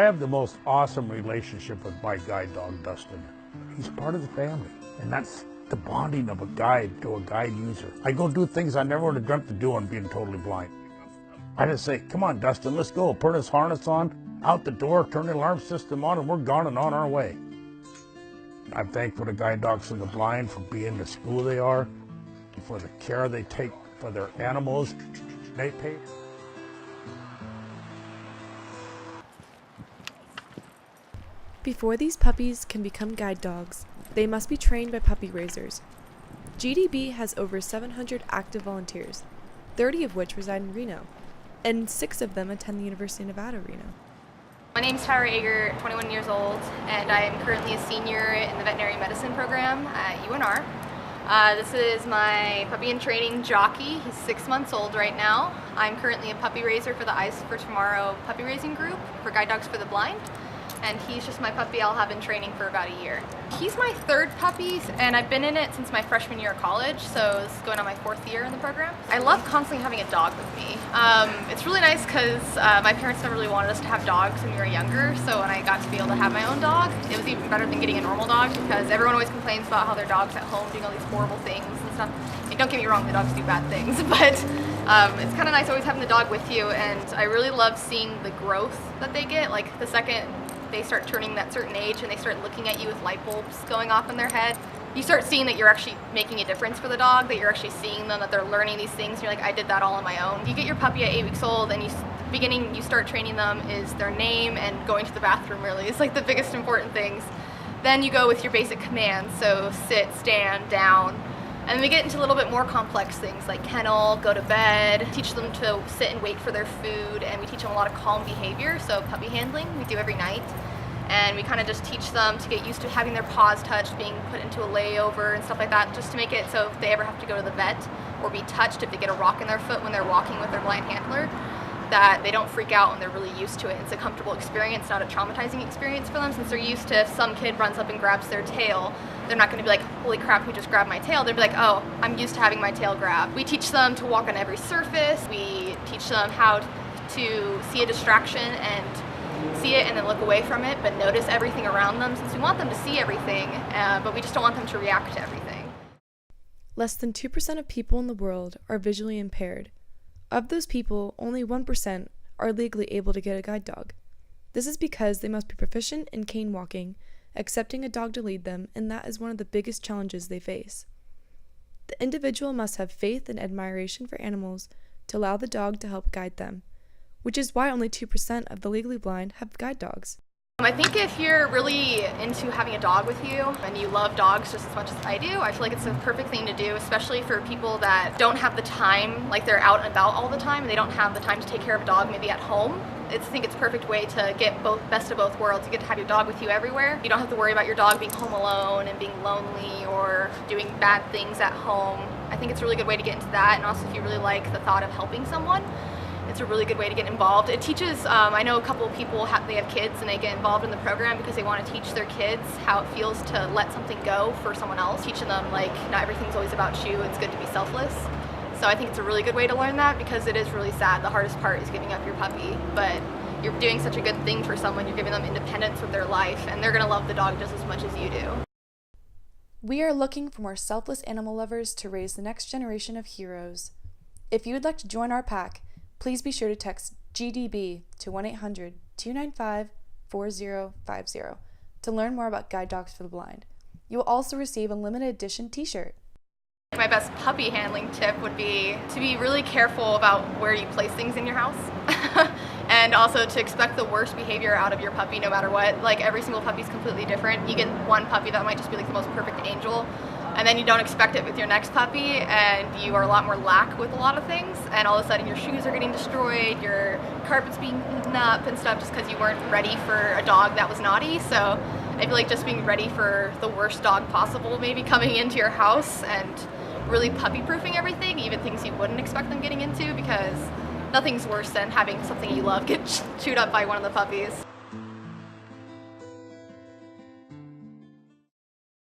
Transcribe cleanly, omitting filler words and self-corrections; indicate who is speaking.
Speaker 1: have the most awesome relationship with my guide dog, Dustin. He's part of the family, and that's the bonding of a guide to a guide user. I go do things I never would have dreamt of doing being totally blind. I just say, come on, Dustin, let's go. Put his harness on, out the door, turn the alarm system on, and we're gone and on our way. I'm thankful to Guide Dogs for the Blind for being the school they are, for the care they take for their animals. They pay.
Speaker 2: Before these puppies can become guide dogs, they must be trained by puppy raisers. GDB has over 700 active volunteers, 30 of which reside in Reno, and 6 of them attend the University of Nevada, Reno.
Speaker 3: My name's Tyra Ager, 21 years old, and I am currently a senior in the veterinary medicine program at UNR. This is my puppy in training jockey. He's 6 months old right now. I'm currently a puppy raiser for the Eyes for Tomorrow puppy raising group for Guide Dogs for the Blind. And he's just my puppy I'll have in training for about a year. He's my 3rd puppy, and I've been in it since my freshman year of college, so this is going on my 4th year in the program. I love constantly having a dog with me. It's really nice because my parents never really wanted us to have dogs when we were younger, so when I got to be able to have my own dog, it was even better than getting a normal dog because everyone always complains about how their dog's at home doing all these horrible things and stuff. And don't get me wrong, the dogs do bad things, but it's kind of nice always having the dog with you, and I really love seeing the growth that they get. Like the second they start turning that certain age and they start looking at you with light bulbs going off in their head, you start seeing that you're actually making a difference for the dog, that you're actually seeing them, that they're learning these things. You're like, I did that all on my own. You get your puppy at 8 weeks old and you start training them is their name and going to the bathroom really. It's like the biggest important things. Then you go with your basic commands, so sit, stand, down. And we get into a little bit more complex things like kennel, go to bed, teach them to sit and wait for their food, and we teach them a lot of calm behavior, so puppy handling we do every night. And we kind of just teach them to get used to having their paws touched, being put into a layover and stuff like that, just to make it so if they ever have to go to the vet or be touched, if they get a rock in their foot when they're walking with their blind handler, that they don't freak out and they're really used to it. It's a comfortable experience, not a traumatizing experience for them, since they're used to if some kid runs up and grabs their tail, they're not going to be like, holy crap, who just grabbed my tail? They'll be like, oh, I'm used to having my tail grabbed. We teach them to walk on every surface. We teach them how to see a distraction and see it and then look away from it, but notice everything around them, since we want them to see everything, but we just don't want them to react to everything.
Speaker 2: Less than 2% of people in the world are visually impaired. Of those people, only 1% are legally able to get a guide dog. This is because they must be proficient in cane walking, accepting a dog to lead them, and that is one of the biggest challenges they face. The individual must have faith and admiration for animals to allow the dog to help guide them, which is why only 2% of the legally blind have guide dogs.
Speaker 3: I think if you're really into having a dog with you and you love dogs just as much as I do, I feel like it's a perfect thing to do, especially for people that don't have the time, like they're out and about all the time and they don't have the time to take care of a dog maybe at home. I think it's a perfect way to get best of both worlds. You get to have your dog with you everywhere. You don't have to worry about your dog being home alone and being lonely or doing bad things at home. I think it's a really good way to get into that, and also if you really like the thought of helping someone, it's a really good way to get involved. It teaches, I know a couple of people, they have kids and they get involved in the program because they want to teach their kids how it feels to let something go for someone else. Teaching them like not everything's always about you, it's good to be selfless. So I think it's a really good way to learn that because it is really sad. The hardest part is giving up your puppy, but you're doing such a good thing for someone. You're giving them independence with their life and they're going to love the dog just as much as you do.
Speaker 2: We are looking for more selfless animal lovers to raise the next generation of heroes. If you would like to join our pack, please be sure to text GDB to 1-800-295-4050 to learn more about Guide Dogs for the Blind. You will also receive a limited edition t-shirt.
Speaker 3: My best puppy handling tip would be to be really careful about where you place things in your house and also to expect the worst behavior out of your puppy no matter what. Like every single puppy is completely different. You get one puppy that might just be like the most perfect angel, and then you don't expect it with your next puppy and you are a lot more lax with a lot of things, and all of a sudden your shoes are getting destroyed, your carpet's being eaten up and stuff just because you weren't ready for a dog that was naughty. So I feel like just being ready for the worst dog possible maybe coming into your house and really puppy-proofing everything, even things you wouldn't expect them getting into, because nothing's worse than having something you love get chewed up by one of the puppies.